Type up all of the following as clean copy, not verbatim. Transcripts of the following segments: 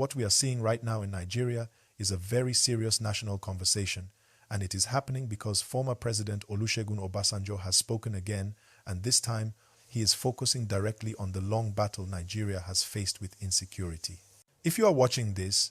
What we are seeing right now in Nigeria is a very serious national conversation, and it is happening because former President Olusegun Obasanjo has spoken again, and this time he is focusing directly on the long battle Nigeria has faced with insecurity. If you are watching this,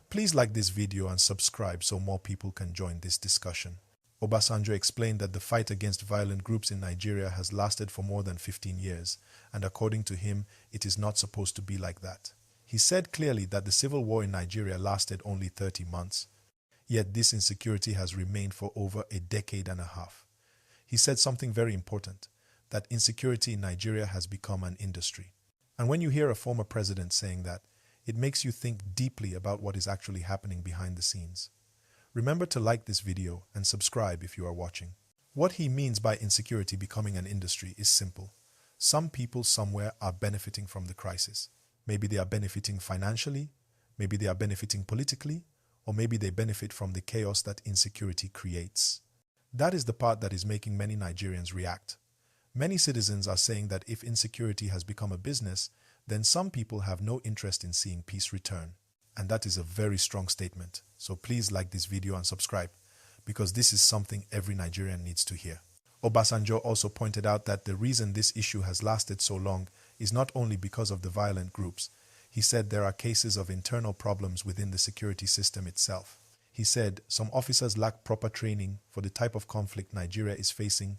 please like this video and subscribe so more people can join this discussion. Obasanjo explained that the fight against violent groups in Nigeria has lasted for more than 15 years, and according to him, it is not supposed to be like that. He said clearly that the civil war in Nigeria lasted only 30 months, yet this insecurity has remained for over a decade and a half. He said something very important, that insecurity in Nigeria has become an industry. And when you hear a former president saying that, it makes you think deeply about what is actually happening behind the scenes. Remember to like this video and subscribe if you are watching. What he means by insecurity becoming an industry is simple. Some people somewhere are benefiting from the crisis. Maybe they are benefiting financially, maybe they are benefiting politically, or maybe they benefit from the chaos that insecurity creates. That is the part that is making many Nigerians react. Many citizens are saying that if insecurity has become a business, then some people have no interest in seeing peace return. And that is a very strong statement. So please like this video and subscribe, because this is something every Nigerian needs to hear. Obasanjo also pointed out that the reason this issue has lasted so long is not only because of the violent groups. He said there are cases of internal problems within the security system itself. He said some officers lack proper training for the type of conflict Nigeria is facing,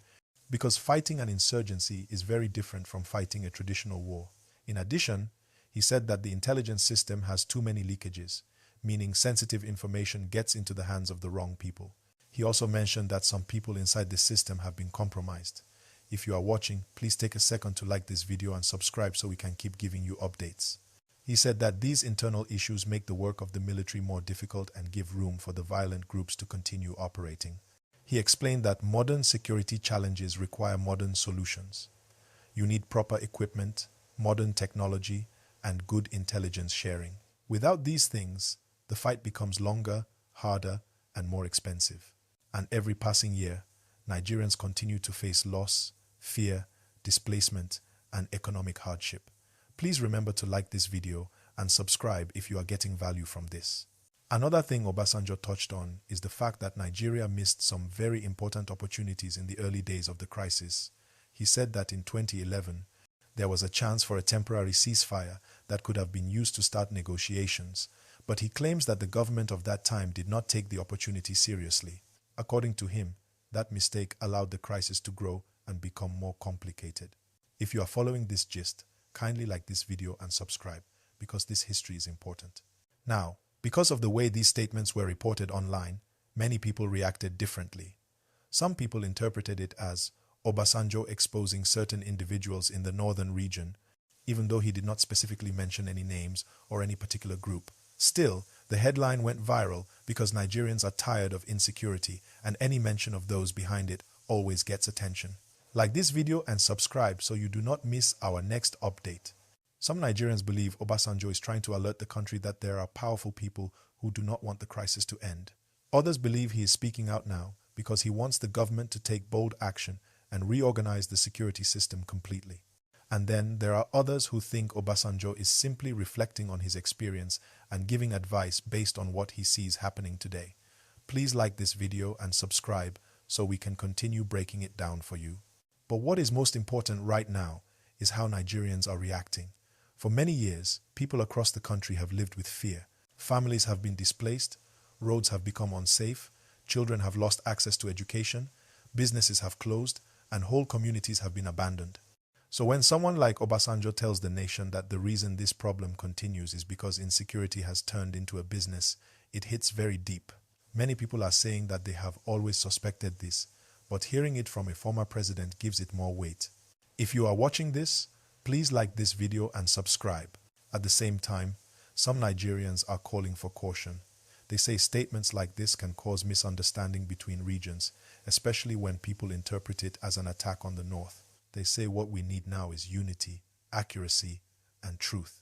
because fighting an insurgency is very different from fighting a traditional war. In addition, he said that the intelligence system has too many leakages, meaning sensitive information gets into the hands of the wrong people. He also mentioned that some people inside the system have been compromised. If you are watching, please take a second to like this video and subscribe so we can keep giving you updates. He said that these internal issues make the work of the military more difficult and give room for the violent groups to continue operating. He explained that modern security challenges require modern solutions. You need proper equipment, modern technology, and good intelligence sharing. Without these things, the fight becomes longer, harder, and more expensive. And every passing year, Nigerians continue to face loss, fear, displacement, and economic hardship. Please remember to like this video and subscribe if you are getting value from this. Another thing Obasanjo touched on is the fact that Nigeria missed some very important opportunities in the early days of the crisis. He said that in 2011, there was a chance for a temporary ceasefire that could have been used to start negotiations, but he claims that the government of that time did not take the opportunity seriously. According to him, that mistake allowed the crisis to grow and become more complicated. If you are following this gist, kindly like this video and subscribe, because this history is important. Now, because of the way these statements were reported online, many people reacted differently. Some people interpreted it as Obasanjo exposing certain individuals in the northern region, even though he did not specifically mention any names or any particular group. Still, the headline went viral because Nigerians are tired of insecurity, and any mention of those behind it always gets attention. Like this video and subscribe so you do not miss our next update. Some Nigerians believe Obasanjo is trying to alert the country that there are powerful people who do not want the crisis to end. Others believe he is speaking out now because he wants the government to take bold action and reorganize the security system completely. And then there are others who think Obasanjo is simply reflecting on his experience and giving advice based on what he sees happening today. Please like this video and subscribe so we can continue breaking it down for you. But what is most important right now is how Nigerians are reacting. For many years, people across the country have lived with fear. Families have been displaced, roads have become unsafe, children have lost access to education, businesses have closed, and whole communities have been abandoned. So when someone like Obasanjo tells the nation that the reason this problem continues is because insecurity has turned into a business, it hits very deep. Many people are saying that they have always suspected this, but hearing it from a former president gives it more weight. If you are watching this, please like this video and subscribe. At the same time, some Nigerians are calling for caution. They say statements like this can cause misunderstanding between regions, especially when people interpret it as an attack on the North. They say what we need now is unity, accuracy, and truth.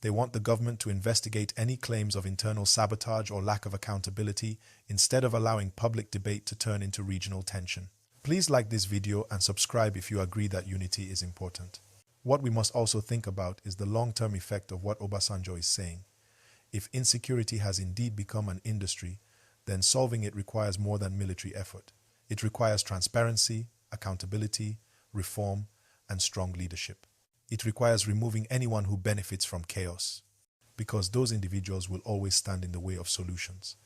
They want the government to investigate any claims of internal sabotage or lack of accountability instead of allowing public debate to turn into regional tension. Please like this video and subscribe if you agree that unity is important. What we must also think about is the long-term effect of what Obasanjo is saying. If insecurity has indeed become an industry, then solving it requires more than military effort. It requires transparency, accountability, reform, and strong leadership. It requires removing anyone who benefits from chaos, because those individuals will always stand in the way of solutions.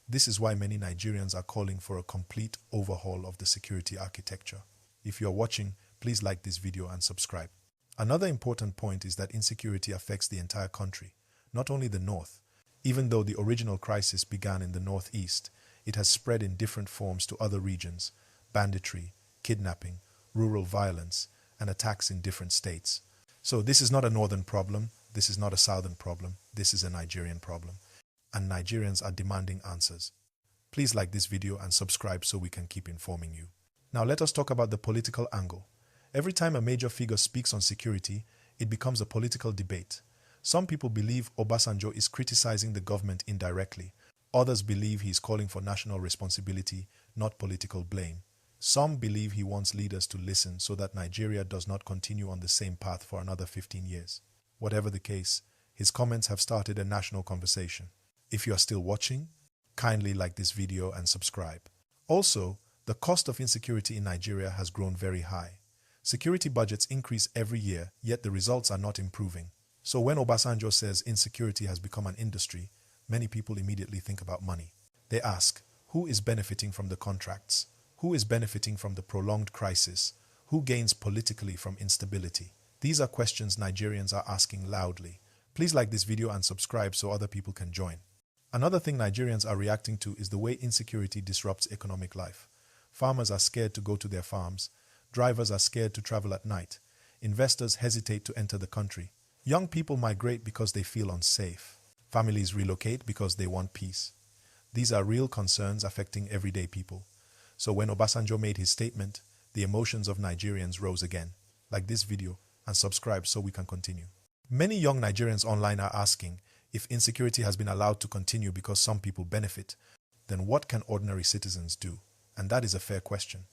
This is why many Nigerians are calling for a complete overhaul of the security architecture. If you're watching, please like this video and subscribe. Another important point is that insecurity affects the entire country, not only the north. Even though the original crisis began in the northeast, it has spread in different forms to other regions: banditry, kidnapping, rural violence, and attacks in different states. So this is not a northern problem, this is not a southern problem, this is a Nigerian problem. And Nigerians are demanding answers. Please like this video and subscribe so we can keep informing you. Now let us talk about the political angle. Every time a major figure speaks on security, it becomes a political debate. Some people believe Obasanjo is criticizing the government indirectly. Others believe he is calling for national responsibility, not political blame. Some believe he wants leaders to listen so that Nigeria does not continue on the same path for another 15 years. Whatever the case, his comments have started a national conversation. If you are still watching, kindly like this video and subscribe. Also, the cost of insecurity in Nigeria has grown very high. Security budgets increase every year, yet the results are not improving. So when Obasanjo says insecurity has become an industry, many people immediately think about money. They ask, who is benefiting from the contracts? Who is benefiting from the prolonged crisis? Who gains politically from instability? These are questions Nigerians are asking loudly. Please like this video and subscribe so other people can join. Another thing Nigerians are reacting to is the way insecurity disrupts economic life. Farmers are scared to go to their farms. Drivers are scared to travel at night. Investors hesitate to enter the country. Young people migrate because they feel unsafe. Families relocate because they want peace. These are real concerns affecting everyday people. So when Obasanjo made his statement, the emotions of Nigerians rose again. Like this video and subscribe so we can continue. Many young Nigerians online are asking, if insecurity has been allowed to continue because some people benefit, then what can ordinary citizens do? And that is a fair question.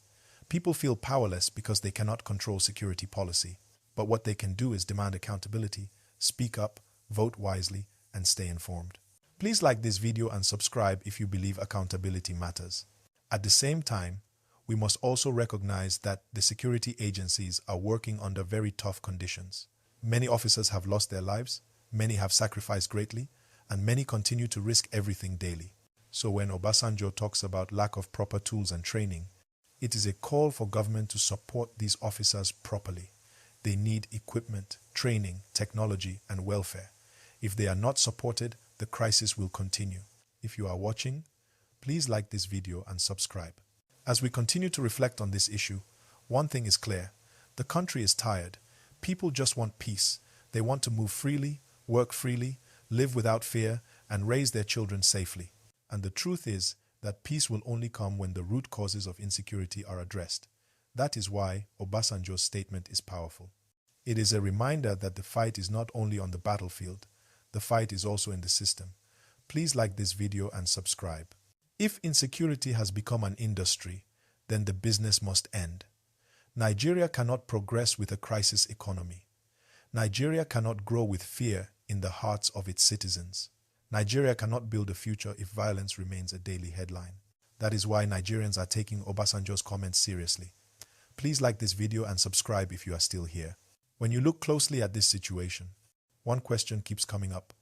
People feel powerless because they cannot control security policy. But what they can do is demand accountability, speak up, vote wisely, and stay informed. Please like this video and subscribe if you believe accountability matters. At the same time, we must also recognize that the security agencies are working under very tough conditions. Many officers have lost their lives, many have sacrificed greatly, and many continue to risk everything daily. So when Obasanjo talks about lack of proper tools and training, it is a call for government to support these officers properly. They need equipment, training, technology, and welfare. If they are not supported, the crisis will continue. If you are watching, please like this video and subscribe. As we continue to reflect on this issue, one thing is clear. The country is tired. People just want peace. They want to move freely, work freely, live without fear, and raise their children safely. And the truth is that peace will only come when the root causes of insecurity are addressed. That is why Obasanjo's statement is powerful. It is a reminder that the fight is not only on the battlefield, the fight is also in the system. Please like this video and subscribe. If insecurity has become an industry, then the business must end. Nigeria cannot progress with a crisis economy. Nigeria cannot grow with fear in the hearts of its citizens. Nigeria cannot build a future if violence remains a daily headline. That is why Nigerians are taking Obasanjo's comments seriously. Please like this video and subscribe if you are still here. When you look closely at this situation, one question keeps coming up.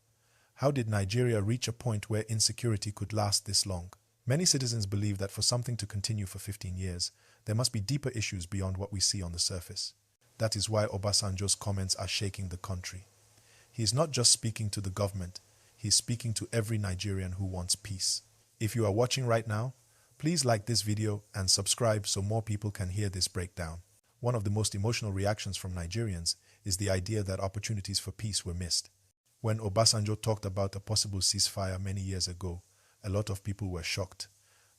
How did Nigeria reach a point where insecurity could last this long? Many citizens believe that for something to continue for 15 years, there must be deeper issues beyond what we see on the surface. That is why Obasanjo's comments are shaking the country. He is not just speaking to the government, he is speaking to every Nigerian who wants peace. If you are watching right now, please like this video and subscribe so more people can hear this breakdown. One of the most emotional reactions from Nigerians is the idea that opportunities for peace were missed. When Obasanjo talked about a possible ceasefire many years ago, a lot of people were shocked.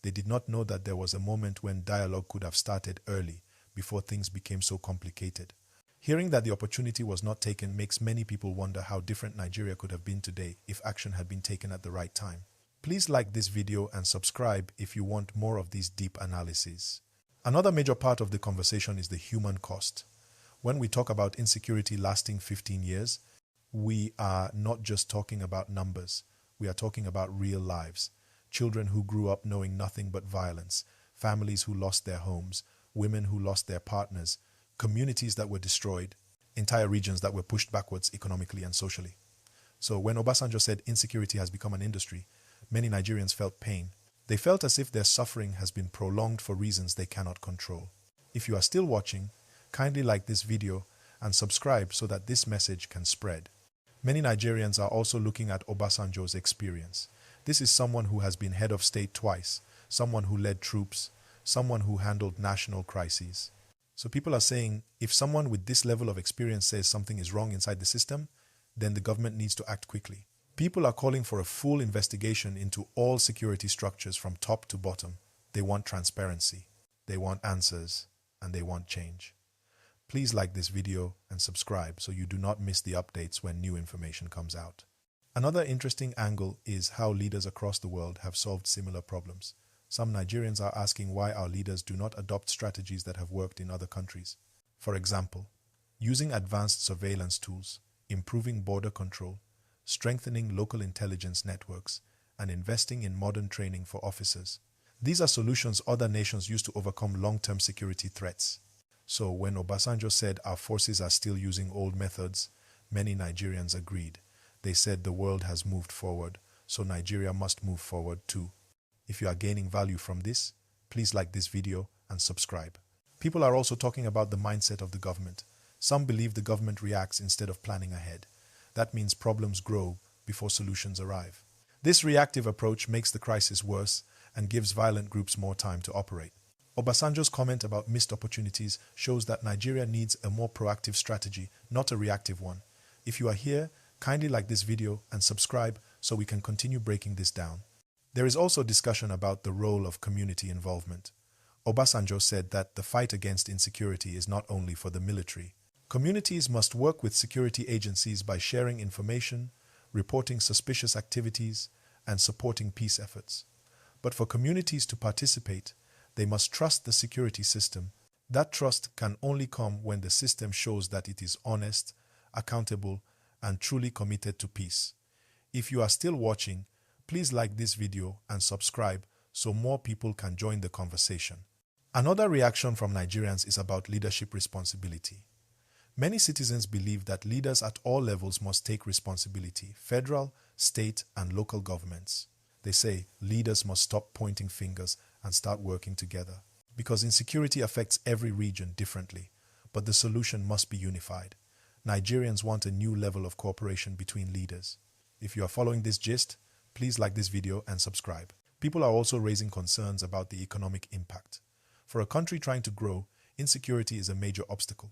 They did not know that there was a moment when dialogue could have started early, before things became so complicated. Hearing that the opportunity was not taken makes many people wonder how different Nigeria could have been today if action had been taken at the right time. Please like this video and subscribe if you want more of these deep analyses. Another major part of the conversation is the human cost. When we talk about insecurity lasting 15 years, we are not just talking about numbers. We are talking about real lives. Children who grew up knowing nothing but violence, families who lost their homes, women who lost their partners, communities that were destroyed, entire regions that were pushed backwards economically and socially. So when Obasanjo said insecurity has become an industry, many Nigerians felt pain. They felt as if their suffering has been prolonged for reasons they cannot control. If you are still watching, kindly like this video and subscribe so that this message can spread. Many Nigerians are also looking at Obasanjo's experience. This is someone who has been head of state twice, someone who led troops, someone who handled national crises. So people are saying, if someone with this level of experience says something is wrong inside the system, then the government needs to act quickly. People are calling for a full investigation into all security structures from top to bottom. They want transparency, they want answers, and they want change. Please like this video and subscribe so you do not miss the updates when new information comes out. Another interesting angle is how leaders across the world have solved similar problems. Some Nigerians are asking why our leaders do not adopt strategies that have worked in other countries. For example, using advanced surveillance tools, improving border control, strengthening local intelligence networks, and investing in modern training for officers. These are solutions other nations use to overcome long-term security threats. So when Obasanjo said our forces are still using old methods, many Nigerians agreed. They said the world has moved forward, so Nigeria must move forward too. If you are gaining value from this, please like this video and subscribe. People are also talking about the mindset of the government. Some believe the government reacts instead of planning ahead. That means problems grow before solutions arrive. This reactive approach makes the crisis worse and gives violent groups more time to operate. Obasanjo's comment about missed opportunities shows that Nigeria needs a more proactive strategy, not a reactive one. If you are here, kindly like this video and subscribe so we can continue breaking this down. There is also discussion about the role of community involvement. Obasanjo said that the fight against insecurity is not only for the military. Communities must work with security agencies by sharing information, reporting suspicious activities, and supporting peace efforts. But for communities to participate, they must trust the security system. That trust can only come when the system shows that it is honest, accountable, and truly committed to peace. If you are still watching, please like this video and subscribe so more people can join the conversation. Another reaction from Nigerians is about leadership responsibility. Many citizens believe that leaders at all levels must take responsibility, federal, state, and local governments. They say leaders must stop pointing fingers and start working together. Because insecurity affects every region differently, but the solution must be unified. Nigerians want a new level of cooperation between leaders. If you are following this gist, please like this video and subscribe. People are also raising concerns about the economic impact. For a country trying to grow, insecurity is a major obstacle.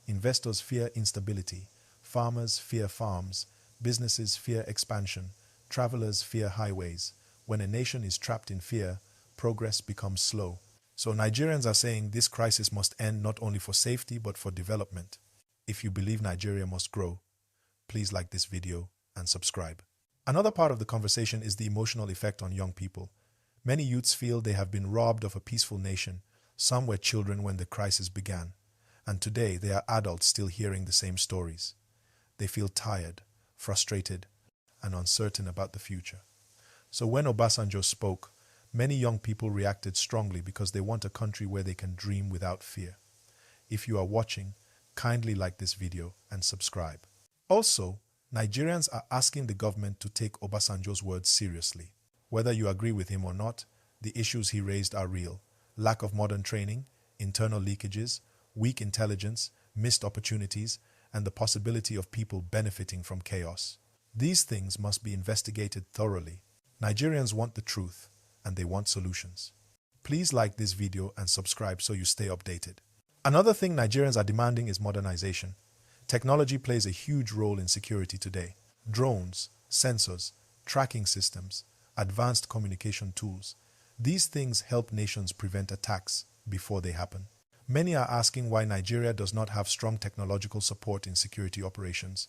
Investors fear instability, farmers fear farms, businesses fear expansion, travelers fear highways. When a nation is trapped in fear, progress becomes slow. So Nigerians are saying this crisis must end not only for safety but for development. If you believe Nigeria must grow, please like this video and subscribe. Another part of the conversation is the emotional effect on young people. Many youths feel they have been robbed of a peaceful nation. Some were children when the crisis began, and today they are adults still hearing the same stories. They feel tired, frustrated, and uncertain about the future. So when Obasanjo spoke, many young people reacted strongly because they want a country where they can dream without fear. If you are watching, kindly like this video and subscribe. Also, Nigerians are asking the government to take Obasanjo's words seriously. Whether you agree with him or not, the issues he raised are real. Lack of modern training, internal leakages, weak intelligence, missed opportunities, and the possibility of people benefiting from chaos. These things must be investigated thoroughly. Nigerians want the truth, and they want solutions. Please like this video and subscribe so you stay updated. Another thing Nigerians are demanding is modernization. Technology plays a huge role in security today. Drones, sensors, tracking systems, advanced communication tools. These things help nations prevent attacks before they happen. Many are asking why Nigeria does not have strong technological support in security operations.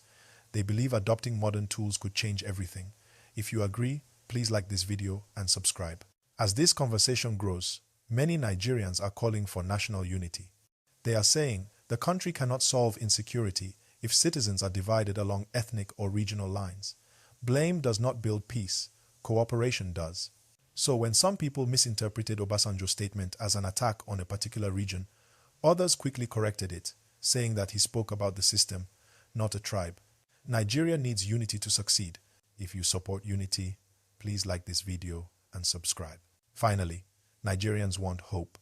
They believe adopting modern tools could change everything. If you agree, please like this video and subscribe. As this conversation grows, many Nigerians are calling for national unity. They are saying the country cannot solve insecurity if citizens are divided along ethnic or regional lines. Blame does not build peace. Cooperation does. So when some people misinterpreted Obasanjo's statement as an attack on a particular region, others quickly corrected it, saying that he spoke about the system, not a tribe. Nigeria needs unity to succeed. If you support unity, please like this video and subscribe. Finally, Nigerians want hope.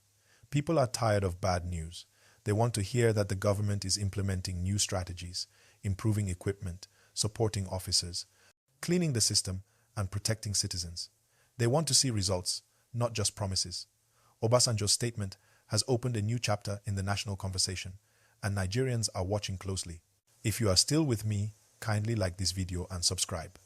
People are tired of bad news. They want to hear that the government is implementing new strategies, improving equipment, supporting officers, cleaning the system, and protecting citizens. They want to see results, not just promises. Obasanjo's statement has opened a new chapter in the national conversation, and Nigerians are watching closely. If you are still with me, kindly like this video and subscribe.